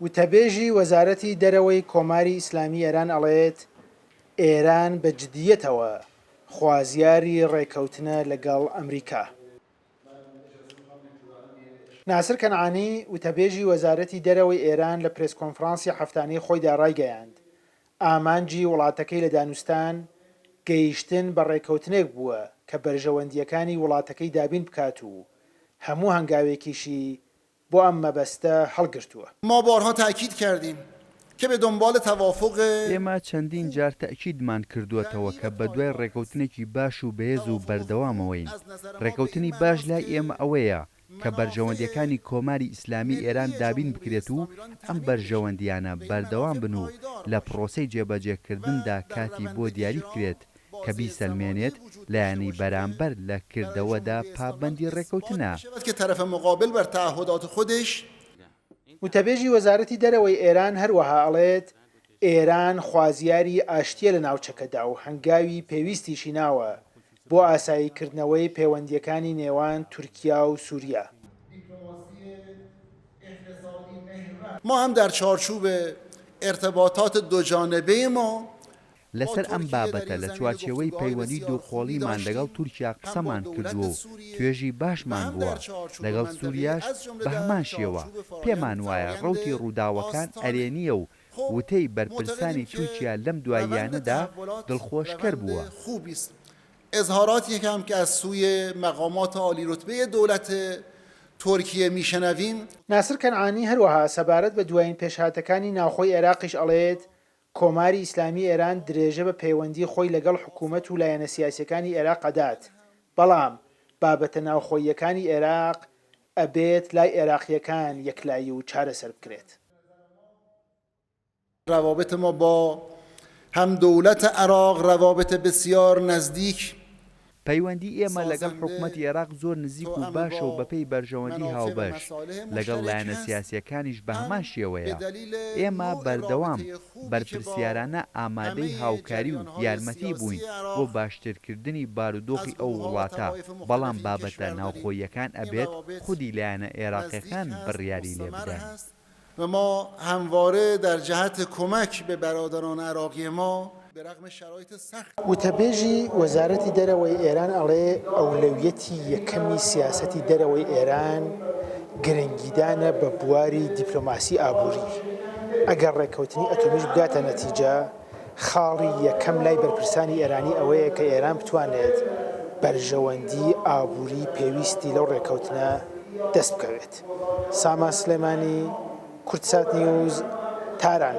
وتەبێژی وەزارەتی دەرەوەی کۆماری ئیسلامی ئێران ئەڵێت ئێران بە جددیەتەوە خوازیاری ڕێکەوتنە لەگەڵ ئەمریکا. ناسر کەنعانی وتەبێژی وەزارەتی دەرەوەی ئێران لە پرێس کۆنفرانسی هەفتانەی خۆیدا ڕایگەیاند ئامانجی وڵاتەکەی لە دانوستان گەیشتن بە ڕێکەوتنێک بووە کە بەرژەوەندیەکانی وڵاتەکەی دابین بکات و هەموو هەنگاوێکیشی بۆ ئەم مەبەستە هەڵگرتووە. ما بارها تاکید کردیم که به دنبال توافق ئێمە چەندین جار تەکیدمان کردووەتەوە کە بە دوای ڕێکەوتنێکی باش و بەهێز و بەردەوامەوەین. ڕێکەوتنی باش لای ئێمە ئەوەیە کە بەرژەوەندیەکانی کۆماری ئیسلامی ئێران دابین بکرێت و ئەم بەرژەوەندیانە بەردەوام بن و لە پرۆسەی جێبەجێکردندا کاتی بۆ دیاری بکرێت کە بیسەلمێنێت لایەنەی بەرامبەر لە کردەوەدا پابەندی ڕێکەوتنە. که طرف مقابل بر تعهدات خودش. وتەبێژی وەزارەتی دەرەوەی ئێران هەروەها ئەڵێت ئێران خوازیاری ئاشتیە لە ناوچەکەدا و هەنگاوی پێویستیشی ناوە بۆ ئاساییکردنەوەی پەیوەندیەکانی نێوان تورکیا و سووریا. ما هم در چارچوب ارتباطات دوجانبه ما لەسەر ئەم بابەتە لە چوارچێوەی پەیوەندی دووقۆڵیمان لەگەڵ تورکیا قسەمان کردووە و توێژی باشمان بووە لەگەڵ سووریاش بە هەمان شێوە پێمان وایە ڕەوتی ڕووداوەکان ئەرێنیە و وتەی بەرپرسانی تورکیا لەم دواییانەدا دڵخۆشکەر بووە. اظهاراتی هم که از سوی مقامات عالی رتبه دولت ترکیه میشنویم. ناسر کەنعانی هەروەها سەبارەت بە دوایین پێشهاتەکانی ناوخۆی عێراقیش ئەڵێت کۆماری ئیسلامی ئێران درێژە بە پەیوەندی خۆی لەگەڵ حکوومەت و لایەنە سیاسیەکانی عێراق ئەدات، بەڵام بابەتە ناوخۆییەکانی عێراق ئەبێت لای عێراقیەکان یەکلایی و چارەسەر بکرێت. روابط ما با هم دولت عراق روابط بسیار نزدیک. پەیوەندی ئێمە لەگەڵ حکوومەتی عێراق زۆر نزیک و باشە و بەپێی بەرژەوەندی هاوبەش لەگەڵ لایەنە سیاسیەکانیش بە هەمان شێوەیە. ئێمە بەردەوام بەرپرسیارانە ئامادەی هاوکاری و یارمەتی بووین بۆ باشترکردنی بارودۆخی ئەو وڵاتە، بەڵام بابەتە ناوخۆییەکان ئەبێت خودی لایەنە عێراقیەکان بڕیاری لێ بدەن. و ما همواره در جهت کمک به برادران عراقی ما وتەبێژی وەزارەتی دەرەوەی ئێران ئەڵێ ئەولەویەتی یەکەمی سیاسەتی دەرەوەی ئێران گرنگیدانە بە بواری دیپلۆماسی ئابووری. ئەگەر ڕێکەوتنی ئەتۆمیش بگاتە نەتیجە، خاڵی یەکەم لای بەرپرسانی ئێرانی ئەوەیە کە ئێران بتوانێت بەرژەوەندی ئابووری پێویستی لەو ڕێکەوتنە دەست بکەوێت. سامان سلێمانی، کورتسات نیوز، تاران.